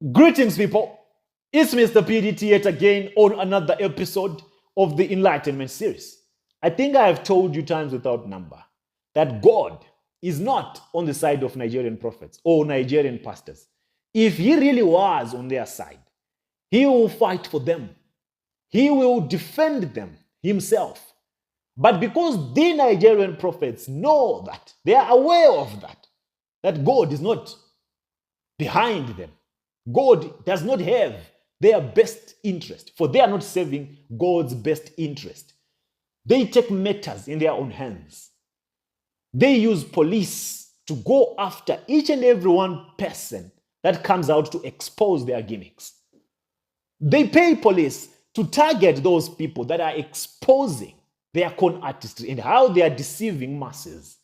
Greetings, people. It's Mr. PDT yet again on another episode of the Enlightenment series. I think I have told you times without number that God is not on the side of Nigerian prophets or Nigerian pastors. If he really was on their side, he will fight for them. He will defend them himself. But because the Nigerian prophets know that, they are aware of that God is not behind them. God does not have their best interest, for they are not serving God's best interest. They take matters in their own hands. They use police to go after each and every one person that comes out to expose their gimmicks. They pay police to target those people that are exposing their con artistry and how they are deceiving masses.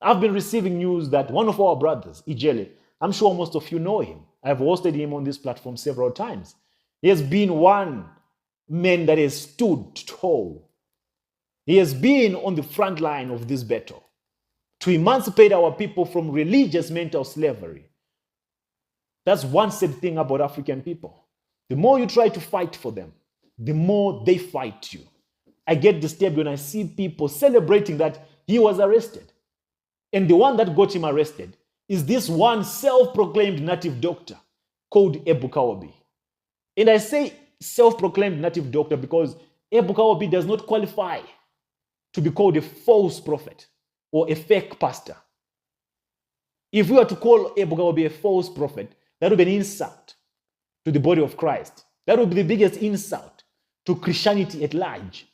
I've been receiving news that one of our brothers, Ijele, I'm sure most of you know him. I've hosted him on this platform several times. He has been one man that has stood tall. He has been on the front line of this battle to emancipate our people from religious mental slavery. That's one sad thing about African people. The more you try to fight for them, the more they fight you. I get disturbed when I see people celebrating that he was arrested. And the one that got him arrested is this one self-proclaimed native doctor called Ebuka Obi. And I say self-proclaimed native doctor because Ebuka Obi does not qualify to be called a false prophet or a fake pastor. If we were to call Ebuka Obi a false prophet, that would be an insult to the body of Christ. That would be the biggest insult to Christianity at large.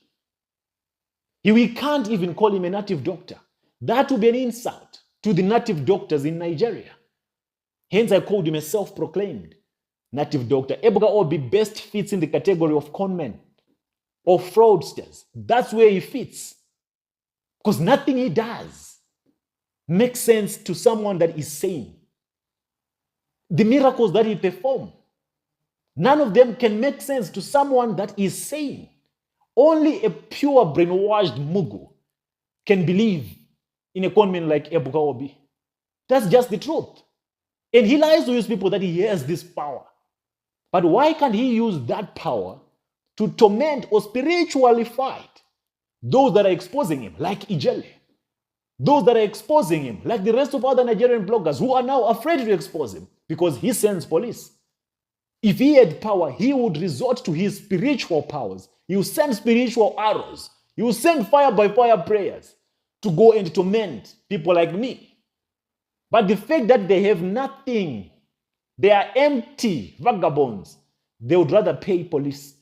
We can't even call him a native doctor. That would be an insult to the native doctors in Nigeria. Hence, I called him a self-proclaimed native doctor. Ebuka Obi best fits in the category of conmen or fraudsters. That's where he fits. Because nothing he does makes sense to someone that is sane. The miracles that he performs, none of them can make sense to someone that is sane. Only a pure brainwashed mugu can believe in a conman like Ebuka Obi. That's just the truth. And he lies to his people that he has this power. But why can't he use that power to torment or spiritually fight those that are exposing him, like Ijele? Those that are exposing him, like the rest of other Nigerian bloggers who are now afraid to expose him because he sends police. If he had power, he would resort to his spiritual powers. He will send spiritual arrows. He will send fire by fire prayers to go and torment people like me. But the fact that they have nothing, they are empty vagabonds, they would rather pay police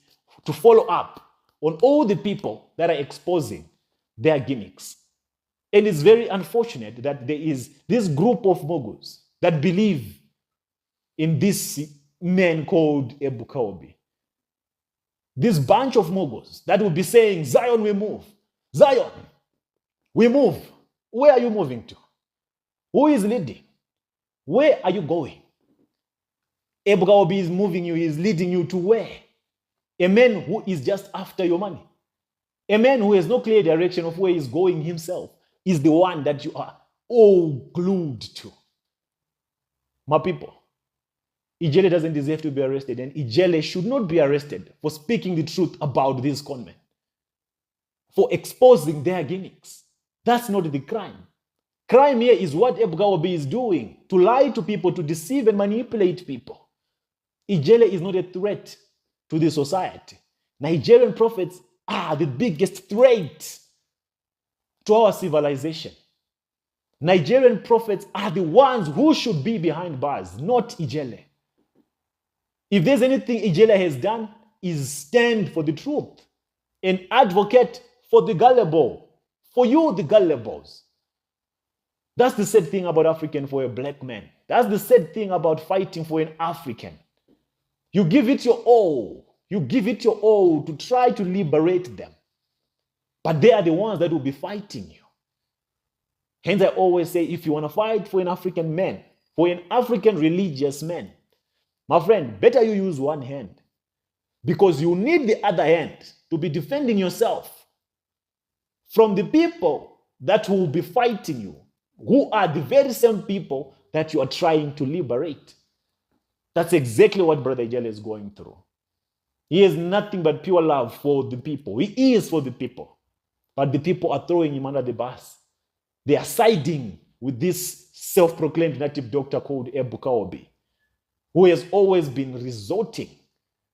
to follow up on all the people that are exposing their gimmicks. And it's very unfortunate that there is this group of moguls that believe in this man called Ebuka Obi. This bunch of moguls that will be saying, Zion, we move. Zion, we move. Where are you moving to? Who is leading? Where are you going? Ebuka Obi is moving you, he is leading you to where? A man who is just after your money. A man who has no clear direction of where he's going himself is the one that you are all glued to. My people, Ijele doesn't deserve to be arrested, and Ijele should not be arrested for speaking the truth about these conmen, for exposing their gimmicks. That's not the crime. Crime here is what Ebuka Obi is doing, to lie to people, to deceive and manipulate people. Ijele is not a threat to the society. Nigerian prophets are the biggest threat to our civilization. Nigerian prophets are the ones who should be behind bars, not Ijele. If there's anything Ijele has done, is stand for the truth and advocate for the gullible, for you, the gullibles. That's the sad thing about African for a black man. That's the sad thing about fighting for an African. You give it your all. You give it your all to try to liberate them. But they are the ones that will be fighting you. Hence, I always say, if you want to fight for an African man, for an African religious man, my friend, better you use one hand, because you need the other hand to be defending yourself from the people that will be fighting you, who are the very same people that you are trying to liberate. That's exactly what Brother Ijele is going through. He has nothing but pure love for the people. He is for the people. But the people are throwing him under the bus. They are siding with this self-proclaimed native doctor called Ebuka Obi, who has always been resorting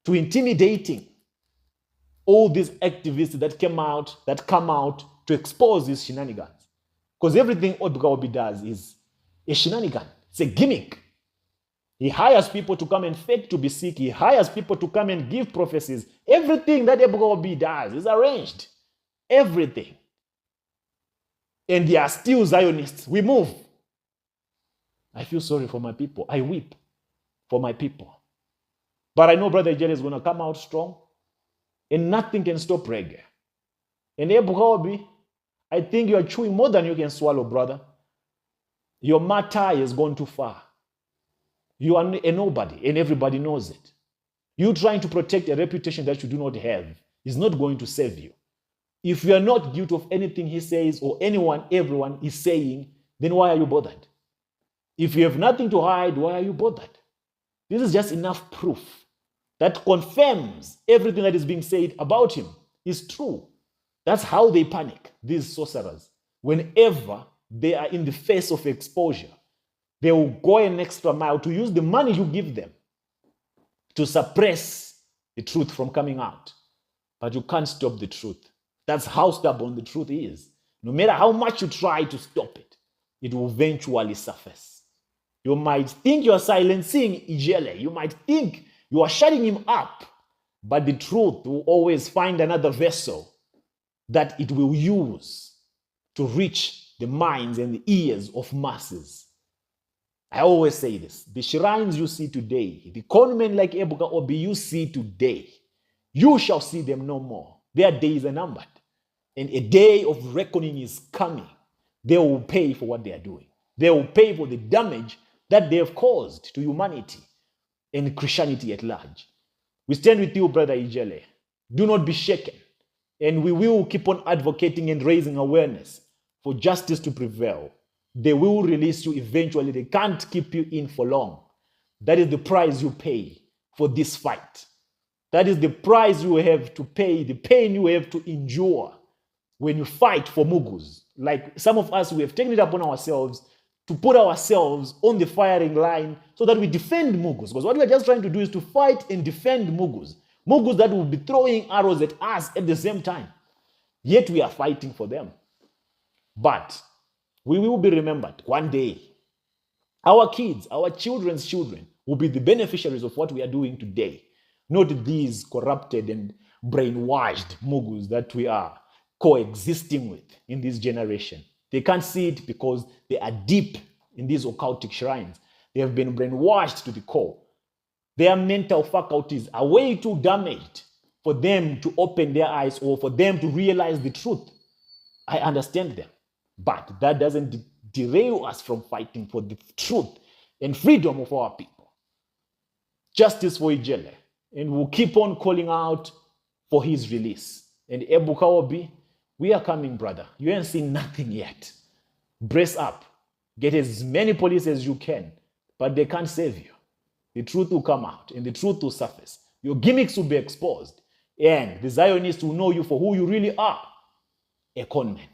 to intimidating all these activists that come out to expose these shenanigans. Because everything Ebuka Obi does is a shenanigan. It's a gimmick. He hires people to come and fake to be sick. He hires people to come and give prophecies. Everything that Ebuka Obi does is arranged. Everything. And they are still Zionists. We move. I feel sorry for my people. I weep for my people. But I know Brother Ijele is going to come out strong. And nothing can stop reggae. And Ebuka Obi, I think you are chewing more than you can swallow, brother. Your matter has gone too far. You are a nobody, and everybody knows it. You trying to protect a reputation that you do not have is not going to save you. If you are not guilty of anything he says or everyone is saying, then why are you bothered? If you have nothing to hide, why are you bothered? This is just enough proof that confirms everything that is being said about him is true. That's how they panic, these sorcerers. Whenever they are in the face of exposure, they will go an extra mile to use the money you give them to suppress the truth from coming out. But you can't stop the truth. That's how stubborn the truth is. No matter how much you try to stop it, it will eventually surface. You might think you are silencing Ijele. You might think you are shutting him up. But the truth will always find another vessel that it will use to reach the minds and the ears of masses. I always say this. The shrines you see today, the conmen like Ebuka Obi you see today, you shall see them no more. Their days are numbered. And a day of reckoning is coming. They will pay for what they are doing. They will pay for the damage that they have caused to humanity and Christianity at large. We stand with you, Brother Ijele. Do not be shaken. And we will keep on advocating and raising awareness for justice to prevail. They will release you eventually. They can't keep you in for long. That is the price you pay for this fight. That is the price you have to pay, the pain you have to endure when you fight for Mugus. Like some of us, we have taken it upon ourselves to put ourselves on the firing line so that we defend Mugus. Because what we are just trying to do is to fight and defend Mugus. Mugus that will be throwing arrows at us at the same time. Yet we are fighting for them. But we will be remembered one day. Our kids, our children's children will be the beneficiaries of what we are doing today. Not these corrupted and brainwashed Mugus that we are coexisting with in this generation. They can't see it because they are deep in these occultic shrines. They have been brainwashed to the core. Their mental faculties are way too damaged for them to open their eyes or for them to realize the truth. I understand them. But that doesn't derail us from fighting for the truth and freedom of our people. Justice for Ijele. And we'll keep on calling out for his release. And Ebuka Obi, we are coming, brother. You ain't seen nothing yet. Brace up. Get as many police as you can. But they can't save you. The truth will come out and the truth will surface. Your gimmicks will be exposed. And the Zionists will know you for who you really are. A conman.